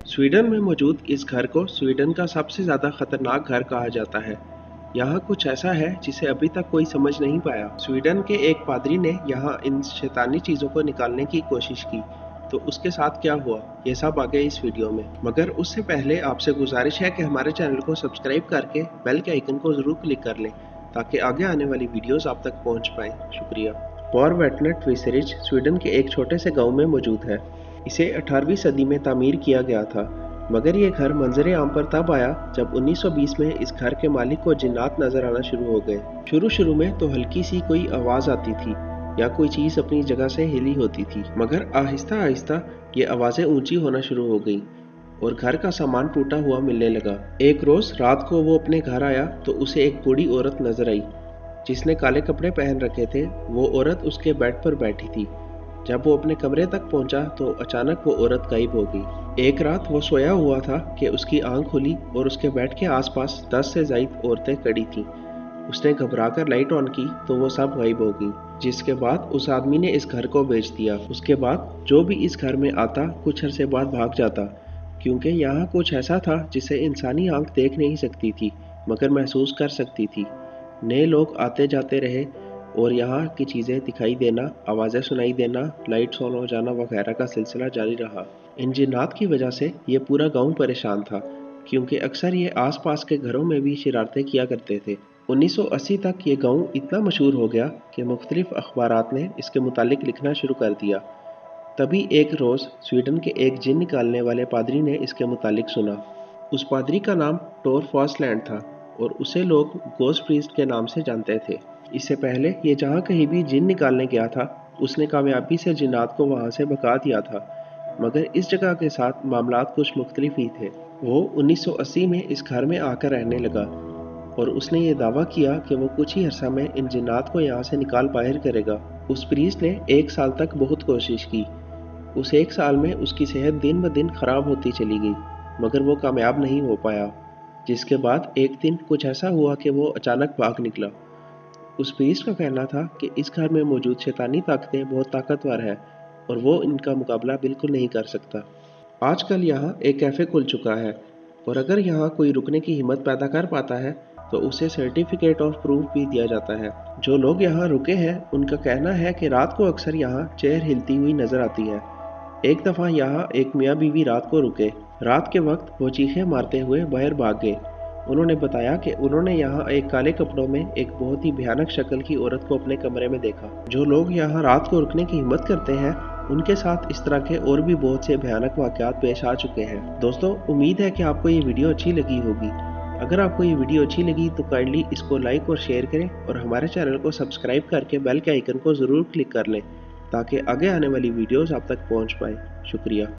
Sweden में मौजूद इस घर को स्वीडन का सबसे ज़्यादा खतरनाक घर कहा जाता है। यहाँ कुछ ऐसा है जिसे अभी तक कोई समझ नहीं पाया। स्वीडन के एक पादरी ने यहाँ इन शैतानी चीज़ों को निकालने की कोशिश की, तो उसके साथ क्या हुआ ये सब आगे इस वीडियो में। मगर उससे पहले आपसे गुजारिश है कि हमारे चैनल को सब्सक्राइब करके बेल के आइकन को ज़रूर क्लिक कर लें ताकि आगे आने वाली वीडियोस आप तक पहुँच पाएँ। शुक्रिया। पॉरवेटनेट विसरिज स्वीडन के एक छोटे से गाँव में मौजूद है। इसे 18वीं सदी में तामीर किया गया था, मगर ये घर मंजरे आम पर तब आया जब 1920 में इस घर के मालिक को जिन्नात नजर आना शुरू हो गए। शुरू में तो हल्की सी कोई आवाज़ आती थी या कोई चीज़ अपनी जगह से हिली होती थी, मगर आहिस्ता आहिस्ता ये आवाज़ें ऊंची होना शुरू हो गई और घर का सामान टूटा हुआ मिलने लगा। एक रोज़ रात को वो अपने घर आया तो उसे एक बूढ़ी औरत नजर आई जिसने काले कपड़े पहन रखे थे। वो औरत उसके बेड पर बैठी थी। जब वो अपने कमरे तक पहुंचा तो अचानक वो औरत गायब हो गई। एक रात वो सोया हुआ था कि उसकी आंख खुली और उसके बेड के आसपास 10 से ज़ायद औरतें खड़ी थीं। उसने घबराकर लाइट ऑन की तो वो सब गायब हो गई, जिसके बाद उस आदमी ने इस घर को बेच दिया। उसके बाद जो भी इस घर में आता कुछ अरसे बाद भाग जाता, क्योंकि यहाँ कुछ ऐसा था जिसे इंसानी आंख देख नहीं सकती थी मगर महसूस कर सकती थी। नए लोग आते जाते रहे और यहाँ की चीज़ें दिखाई देना, आवाज़ें सुनाई देना, लाइट्स ऑन हो जाना वगैरह का सिलसिला जारी रहा। इन जिन्नात की वजह से ये पूरा गांव परेशान था, क्योंकि अक्सर ये आसपास के घरों में भी शरारतें किया करते थे। 1980 तक ये गांव इतना मशहूर हो गया कि मुख्तलिफ अखबारात ने इसके मुतालिक लिखना शुरू कर दिया। तभी एक रोज़ स्वीडन के एक जिन निकालने वाले पादरी ने इसके मुतालिक सुना। उस पादरी का नाम टोर फॉसलैंड था और उसे लोग गोस्ट प्रीस्ट के नाम से जानते थे। इससे पहले ये जहाँ कहीं भी जिन निकालने गया था उसने कामयाबी से जिन्नात को वहाँ से भगा दिया था, मगर इस जगह के साथ मामलात कुछ मुख्तलिफ ही थे। वो 1980 में इस घर में आकर रहने लगा और उसने ये दावा किया कि वो कुछ ही अरसा में इन जिन्नात को यहाँ से निकाल बाहर करेगा। उस प्रीस्ट ने 1 साल तक बहुत कोशिश की। उस 1 साल में उसकी सेहत दिन ब दिन खराब होती चली गई, मगर वो कामयाब नहीं हो पाया। जिसके बाद एक दिन कुछ ऐसा हुआ कि वो अचानक भाग निकला। उस प्रीस्ट का कहना था कि इस घर में मौजूद शैतानी ताकतें बहुत ताकतवर है और वो इनका मुकाबला बिल्कुल नहीं कर सकता। आजकल यहाँ एक कैफ़े खुल चुका है और अगर यहाँ कोई रुकने की हिम्मत पैदा कर पाता है तो उसे सर्टिफिकेट ऑफ प्रूफ भी दिया जाता है। जो लोग यहाँ रुके हैं उनका कहना है कि रात को अक्सर यहाँ चेयर हिलती हुई नजर आती है। एक दफ़ा यहाँ एक मियाँ बीवी रात को रुके। रात के वक्त वो चीखें मारते हुए बाहर भाग गए। उन्होंने बताया कि उन्होंने यहाँ एक काले कपड़ों में एक बहुत ही भयानक शक्ल की औरत को अपने कमरे में देखा। जो लोग यहाँ रात को रुकने की हिम्मत करते हैं उनके साथ इस तरह के और भी बहुत से भयानक वाक़यात पेश आ चुके हैं। दोस्तों, उम्मीद है कि आपको ये वीडियो अच्छी लगी होगी। अगर आपको ये वीडियो अच्छी लगी तो काइंडली इसको लाइक और शेयर करें और हमारे चैनल को सब्सक्राइब करके बेल के आइकन को ज़रूर क्लिक कर लें ताकि आगे आने वाली वीडियोज़ आप तक पहुँच पाए। शुक्रिया।